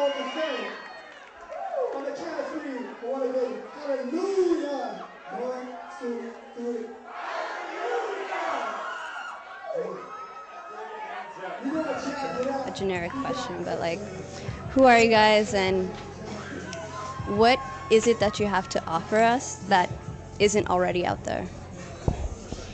all the same. On the count of three, I want to go hallelujah. 1, 2, 3. A generic question, but like, who are you guys and what is it that you have to offer us that isn't already out there?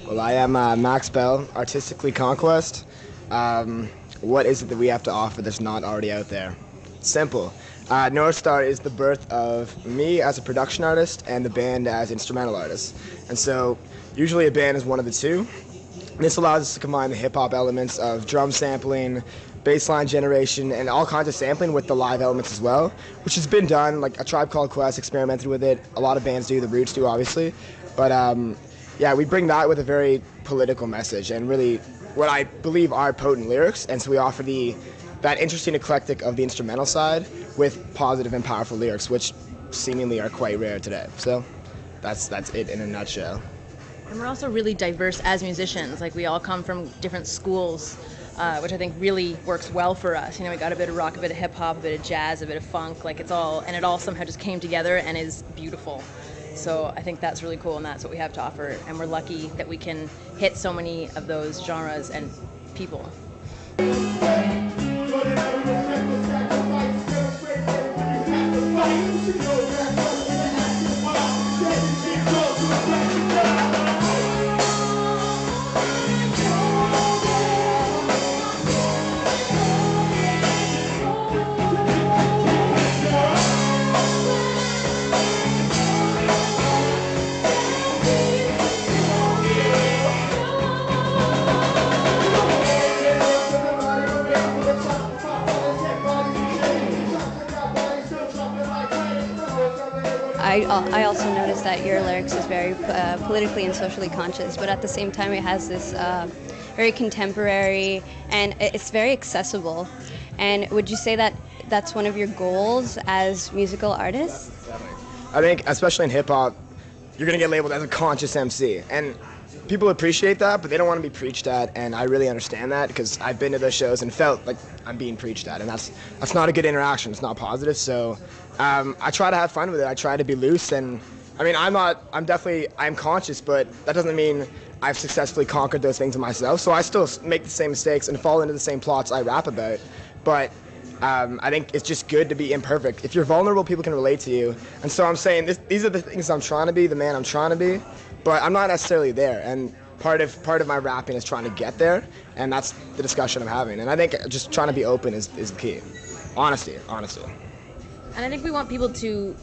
Well, I am Max Bell, artistically Conquest. What is it that we have to offer that's not already out there? Simple. Northstar is the birth of me as a production artist and the band as instrumental artists. And so usually a band is one of the two. This allows us to combine the hip-hop elements of drum sampling, bass line generation, and all kinds of sampling with the live elements as well, which has been done. Like A Tribe Called Quest experimented with it. A lot of bands do, the Roots do, obviously. But yeah, we bring that with a very political message and really what I believe are potent lyrics. And so we offer that interesting eclectic of the instrumental side with positive and powerful lyrics, which seemingly are quite rare today. So that's it in a nutshell. And we're also really diverse as musicians. Like, we all come from different schools, which I think really works well for us. You know, we got a bit of rock, a bit of hip hop, a bit of jazz, a bit of funk. Like, it all somehow just came together and is beautiful. So I think that's really cool, and that's what we have to offer. And we're lucky that we can hit so many of those genres and people. I also noticed that your lyrics is very politically and socially conscious, but at the same time it has this very contemporary, and it's very accessible. And would you say that that's one of your goals as musical artists? I think, especially in hip-hop, you're going to get labeled as a conscious MC. And people appreciate that, but they don't want to be preached at, and I really understand that because I've been to those shows and felt like I'm being preached at, and that's not a good interaction. It's not positive, so I try to have fun with it. I try to be loose, and I mean, I'm conscious, but that doesn't mean I've successfully conquered those things in myself, so I still make the same mistakes and fall into the same plots I rap about, but I think it's just good to be imperfect. If you're vulnerable, people can relate to you, and so I'm saying these are the things I'm trying to be, the man I'm trying to be, but I'm not necessarily there, and part of my rapping is trying to get there, and that's the discussion I'm having, and I think just trying to be open is the key. Honesty. And I think we want people to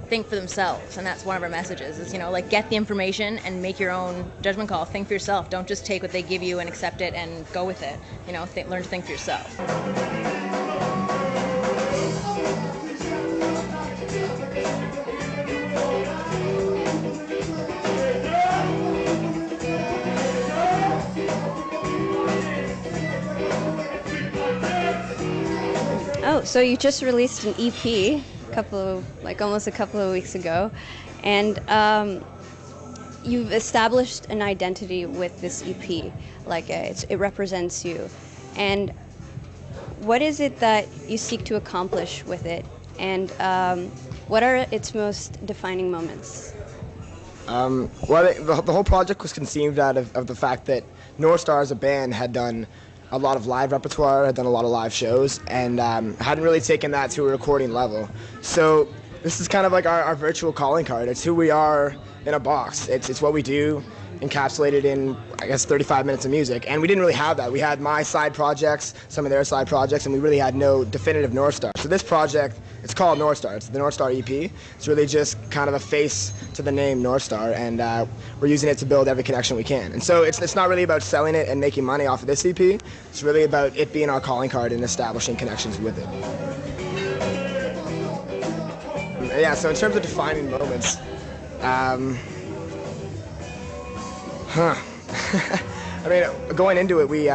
think for themselves, and that's one of our messages is, you know, like, get the information and make your own judgment call. Think for yourself. Don't just take what they give you and accept it and go with it. You know, learn to think for yourself. Oh, so you just released an EP almost a couple of weeks ago, and you've established an identity with this EP, it represents you. And what is it that you seek to accomplish with it, and what are its most defining moments? Well, the whole project was conceived out of the fact that Northstar as a band had done a lot of live repertoire, had done a lot of live shows, and hadn't really taken that to a recording level. So this is kind of like our virtual calling card. It's who we are in a box. It's what we do, encapsulated in, I guess, 35 minutes of music. And we didn't really have that. We had my side projects, some of their side projects, and we really had no definitive Northstar. So this project, it's called Northstar. It's the Northstar EP. It's really just kind of a face to the name Northstar, and we're using it to build every connection we can. And so it's not really about selling it and making money off of this EP. It's really about it being our calling card and establishing connections with it. Yeah, so in terms of defining moments, I mean, going into it, we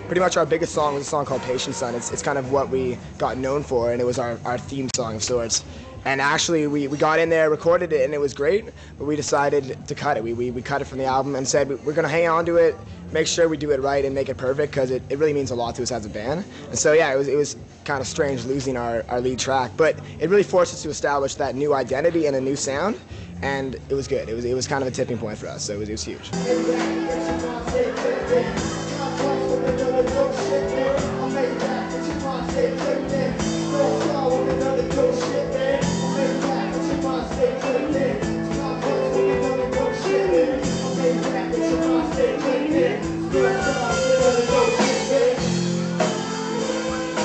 pretty much our biggest song was a song called Patient Son. It's kind of what we got known for, and it was our theme song of sorts. And actually, we got in there, recorded it, and it was great, but we decided to cut it. We cut it from the album and said we're going to hang on to it, make sure we do it right and make it perfect, because it really means a lot to us as a band. And so, yeah, it was kind of strange losing our lead track, but it really forced us to establish that new identity and a new sound, and it was good. It was kind of a tipping point for us, so it was huge.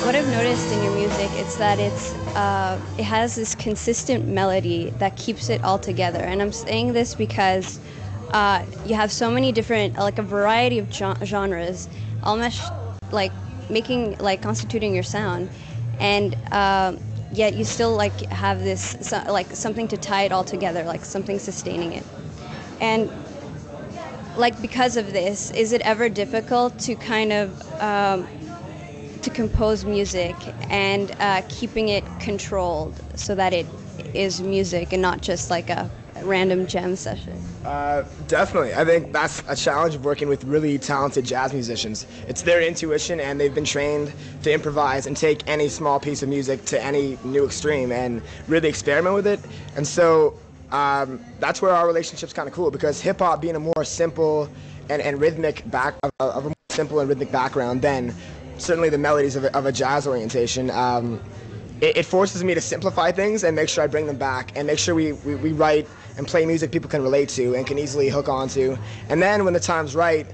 What I've noticed in your music is that it has this consistent melody that keeps it all together. And I'm saying this because you have so many different, like a variety of genres, almost like constituting your sound, and yet you still like have this like something to tie it all together, like something sustaining it. And like because of this, is it ever difficult to kind of to compose music and keeping it controlled so that it is music and not just like a random jam session? Definitely. I think that's a challenge of working with really talented jazz musicians. It's their intuition, and they've been trained to improvise and take any small piece of music to any new extreme and really experiment with it. And so that's where our relationship's kind of cool, because hip-hop being a more simple and rhythmic of a more simple and rhythmic background than certainly the melodies of a jazz orientation, it forces me to simplify things and make sure I bring them back and make sure we write and play music people can relate to and can easily hook onto. And then when the time's right,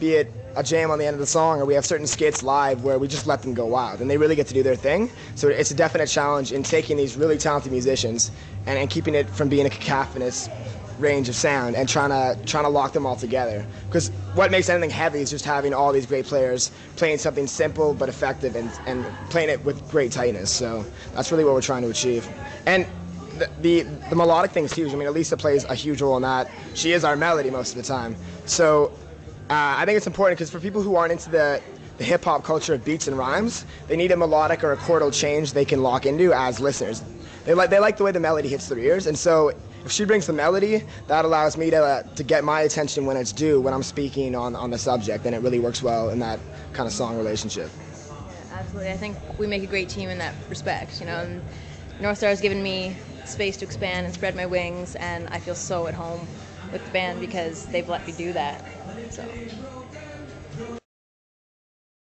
be it a jam on the end of the song, or we have certain skits live where we just let them go wild and they really get to do their thing. So it's a definite challenge in taking these really talented musicians and keeping it from being a cacophonous range of sound and trying to lock them all together. Because what makes anything heavy is just having all these great players playing something simple but effective and playing it with great tightness. So that's really what we're trying to achieve. And the melodic thing is huge. I mean, Elisa plays a huge role in that. She is our melody most of the time. So I think it's important because for people who aren't into the hip-hop culture of beats and rhymes, they need a melodic or a chordal change they can lock into as listeners. They like the way the melody hits their ears, and so if she brings the melody, that allows me to get my attention when it's due, when I'm speaking on the subject, and it really works well in that kind of song relationship. Yeah, absolutely. I think we make a great team in that respect, you know. And Northstar has given me space to expand and spread my wings, and I feel so at home with the band because they've let me do that. So.